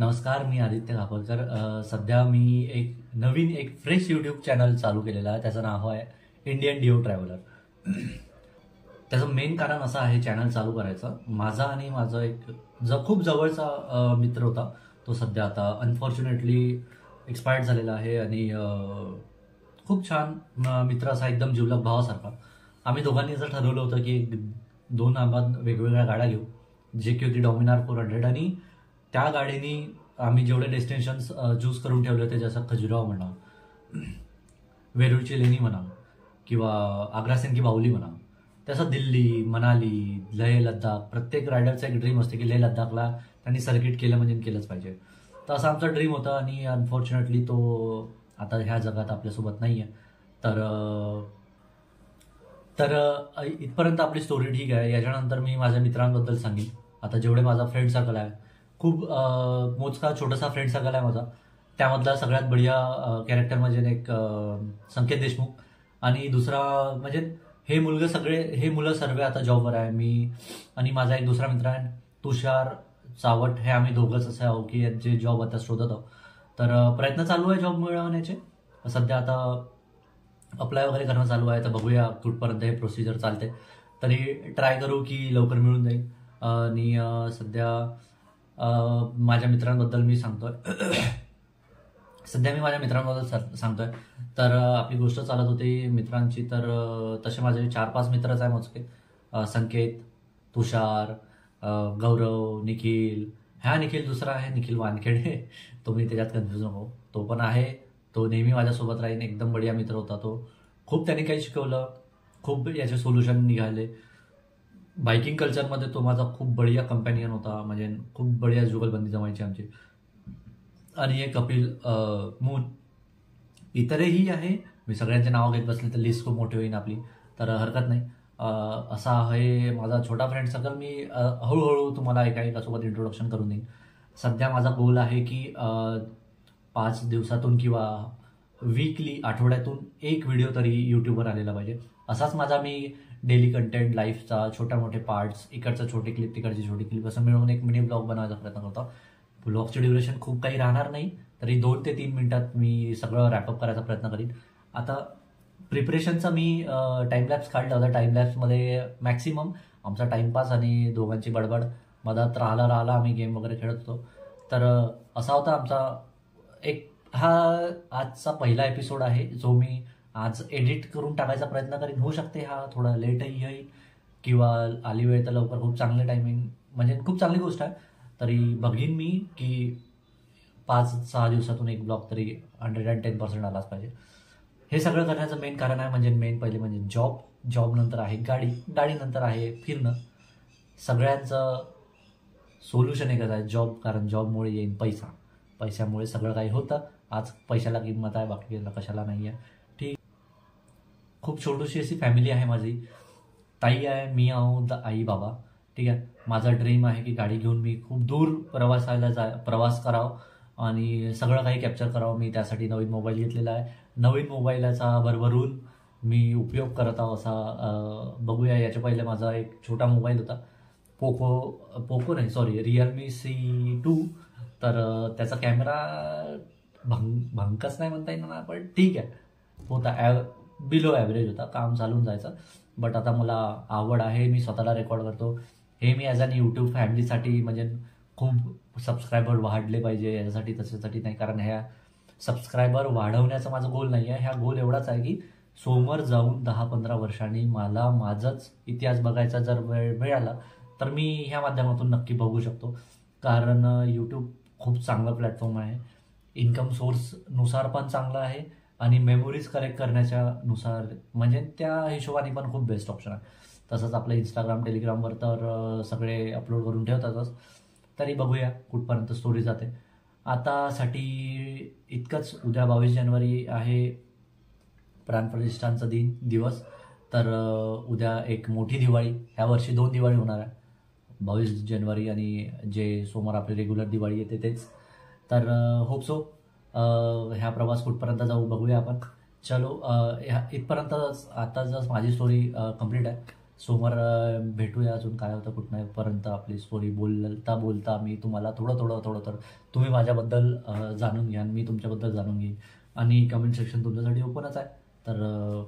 नमस्कार, मी आदित्य खापरकर. सध्या मी एक फ्रेश यूट्यूब चॅनल चालू केलेलं आहे. त्याचं नाव आहे इंडियन डिओ ट्रॅव्हलर. त्याचं मेन कारण असं आहे चॅनल चालू करायचं. माझा आणि माझा एक खूप जवळचा मित्र होता, तो सध्या आता अनफॉर्च्युनेटली एक्सपायर्ड झालेला आहे. आणि खूप छान मित्र असा, एकदम जिवलग भावासारखा. आम्ही दोघांनी असं ठरवलं होतं की दोन आम्हाला वेगवेगळ्या गाड्या घेऊ, जे की होती डॉमिनार 400. आणि त्या गाडीनी आम्ही जेवढे डेस्टिनेशन्स चूज करून ठेवले होते, जसं खजुराहो म्हणा, वेरूळची लेणी म्हणा, किंवा आग्रासेन की बाहुली म्हणा, तसं दिल्ली, मनाली, लेह लद्दाख. प्रत्येक रायडरचा एक ड्रीम असते की लेह लद्दाखला त्यांनी सर्किट केलं म्हणजे केलंच पाहिजे. तर असं आमचा ड्रीम होता. आणि अनफॉर्च्युनेटली तो आता ह्या जगात आपल्यासोबत नाही आहे. तर इथपर्यंत आपली स्टोरी ठीक आहे. याच्यानंतर मी माझ्या मित्रांबद्दल सांगेन. आता जेवढे माझा फ्रेंड सर्कल आहे, खूप मोजका छोटासा फ्रेंड सर्कल आहे माझा. त्यामधला सगळ्यात बढिया कॅरेक्टर म्हणजे एक संकेत देशमुख. आणि दुसरा म्हणजे हे मुलं सर्व आता जॉबवर आहे. मी आणि माझा एक दुसरा मित्र आहे तुषार सावट. हे आम्ही दोघंच असे आहोत की जे जॉब आता शोधत आहोत. तर प्रयत्न चालू आहे जॉब मिळवण्याचे. सध्या आता अप्लाय वगैरे करणं चालू आहे. तर बघूया कुठपर्यंत हे प्रोसिजर चालते. तरी ट्राय करू की लवकर मिळून जाईल. आणि सध्या माझ्या मित्रांबद्दल मी सांगतोय. तर आपली गोष्ट चालत होती मित्रांची. तर तसे माझे 4-5 मित्रच आहे मोजके. संकेत, तुषार, गौरव, निखिल. निखिल दुसरा आहे, निखिल वानखेडे. तो मी त्याच्यात कन्फ्युज नको. तो पण आहे. तो नेहमी माझ्यासोबत राहीन. एकदम बढिया मित्र होता तो. खूप त्याने काही शिकवलं. खूप याचे सोल्युशन निघाले. बायकिंग कल्चरमध्ये तो माझा खूप बढिया कंपॅनियन होता. म्हणजे खूप बढिया जुगलबंदी जमायची आमची. आणि एक कपिल मून. इतरही आहे. मी सगळ्यांचे नाव घेत बसले तर लिस्ट खूप मोठी होईल आपली. तर हरकत नाही. असा आहे माझा छोटा फ्रेंड सर्कल. मी हळूहळू तुम्हाला एकासोबत इंट्रोडक्शन करून देईन. सध्या माझा गोल आहे की 5 दिवसातून किंवा वीकली, आठवड्यातून एक व्हिडिओ तरी यूट्यूबवर आलेला पाहिजे. असाच माझा मी डेली कंटेंट, लाईफचा छोट्या मोठे पार्ट्स, इकडचं छोटी क्लिप, तिकडची छोटी क्लिप, असं मिळून एक मिनी ब्लॉग बनवायचा प्रयत्न करतो. ब्लॉगची ड्युरेशन खूप काही राहणार नाही. तरी 2 ते 3 मिनिटात मी सगळं रॅपअप करायचा प्रयत्न करीन. आता प्रिपरेशनचा मी टाईमलॅप्स काढला होता. टाईमलॅप्समध्ये मॅक्सिमम आमचा टाईमपास आणि दोघांची बडबड मधात राहिला आम्ही गेम वगैरे खेळत होतो. तर असा होता आमचा हा आजचा पहिला एपिसोड आहे, जो मी आज एडिट करून टाकायचा प्रयत्न करीन. होऊ शकते हा थोडा लेटही येईल, किंवा आली वेळ तर लवकर. खूप चांगले टायमिंग, म्हणजे खूप चांगली गोष्ट आहे. तरी बघीन मी की 5-6 दिवसातून एक ब्लॉग तरी 110% आलाच पाहिजे. हे सगळं करण्याचं मेन कारण आहे, म्हणजे पहिले म्हणजे जॉब नंतर आहे गाडी नंतर आहे फिरणं. सगळ्यांचं सोल्युशन एकच आहे, जॉब. कारण जॉबमुळे येईल पैशामुळे सगळं काही होतं. आज पैशाला किंमत आहे, बाकी कशाला नाही आहे. ठीक. खूप छोटीशी अशी फॅमिली आहे माझी. ताई आहे, मी आहो, आई बाबा. ठीक आहे. माझा ड्रीम आहे की गाडी घेऊन मी खूप दूर प्रवास करावं आणि सगळं काही कॅप्चर करावं. मी त्यासाठी नवीन मोबाईल घेतलेला आहे. नवीन मोबाईलचा भरभरून मी उपयोग करत आहो असा. बघूया. याच्या पहिले माझा एक छोटा मोबाईल होता, रिअलमी C2. तर त्याचा कॅमेरा भंकस नाही म्हणता येईल ना, पण ठीक आहे, होता बिलो ॲव्हरेज होता, काम चालून जायचं. बट आता मला आवड आहे, मी स्वतःला रेकॉर्ड करतो. हे मी ॲज अन यूट्यूब फॅमिलीसाठी, म्हणजे खूप सबस्क्रायबर वाढले पाहिजे याच्यासाठी त्याच्यासाठी नाही. कारण ह्या सबस्क्रायबर वाढवण्याचा माझा गोल नाही आहे. ह्या गोल एवढाच आहे की समोर जाऊन 10-15 वर्षांनी मला माझाच इतिहास बघायचा जर वेळ मिळाला तर मी ह्या माध्यमातून नक्की बघू शकतो. कारण यूट्यूब खूप चांगला प्लॅटफॉर्म आहे. इन्कम सोर्सनुसार पण चांगला आहे आणि मेमोरीज कलेक्ट करण्याच्या नुसार, म्हणजे त्या हिशोबाने पण खूप बेस्ट ऑप्शन आहे. तसंच आपलं इंस्टाग्राम, टेलिग्रामवर तर सगळे अपलोड करून ठेवतातच. तरी बघूया कुठपर्यंत स्टोरी जाते. आतासाठी इतकंच. उद्या 22 जानेवारी आहे, प्राणप्रतिष्ठानचा दिवस. तर उद्या एक मोठी दिवाळी. ह्या वर्षी 2 दिवाळी होणार आहे, 22 जानेवारी आणि जे सोमवार आपली रेग्युलर दिवाळी येते तेच. तर होप सो ह्या प्रवास कुठपर्यंत जाऊ बघूया आपण. चलो, इथपर्यंत आता जस्ट माझी स्टोरी कंप्लीट आहे. समोर भेटूया, अजून काय होतं कुठं नाही पर्यंत आपली स्टोरी बोलता बोलता मी तुम्हाला थोडं तर तुम्ही माझ्याबद्दल जाणून घ्या, मी तुमच्याबद्दल जाणून घेईन. आणि कमेंट सेक्शन तुमच्यासाठी ओपनच आहे. तर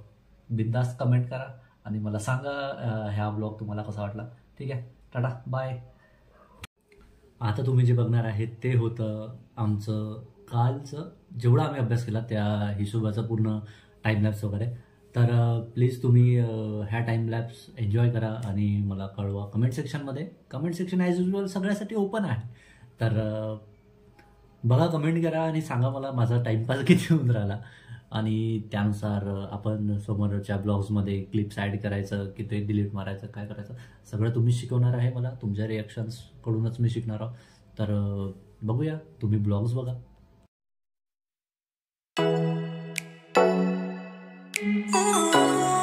बिंदास कमेंट करा आणि मला सांगा ह्या ब्लॉग तुम्हाला कसा वाटला. ठीक आहे, टाटा बाय. आता तुम्ही जे बघणार आहेत ते होतं आमचं कालचं, जेवढा आम्ही अभ्यास केला त्या हिशोबाचं पूर्ण टाईमलॅप्स वगैरे. तर प्लीज तुम्ही ह्या टाईमलॅप्स एन्जॉय करा आणि मला कळवा कमेंट सेक्शनमध्ये. कमेंट सेक्शन ॲज युजल सगळ्यासाठी ओपन आहे. तर बघा, कमेंट करा आणि सांगा मला माझा टाईमपास किती होऊन राहिला. आणि त्यानुसार आपण समोरच्या ब्लॉग्समध्ये क्लिप्स ॲड करायचं की ते डिलीट मारायचं, काय करायचं सगळं तुम्ही शिकवणार आहे मला. तुमच्या रिॲक्शन्सकडूनच मी शिकणार आहोत. तर बघूया, तुम्ही ब्लॉग्स बघा. Oh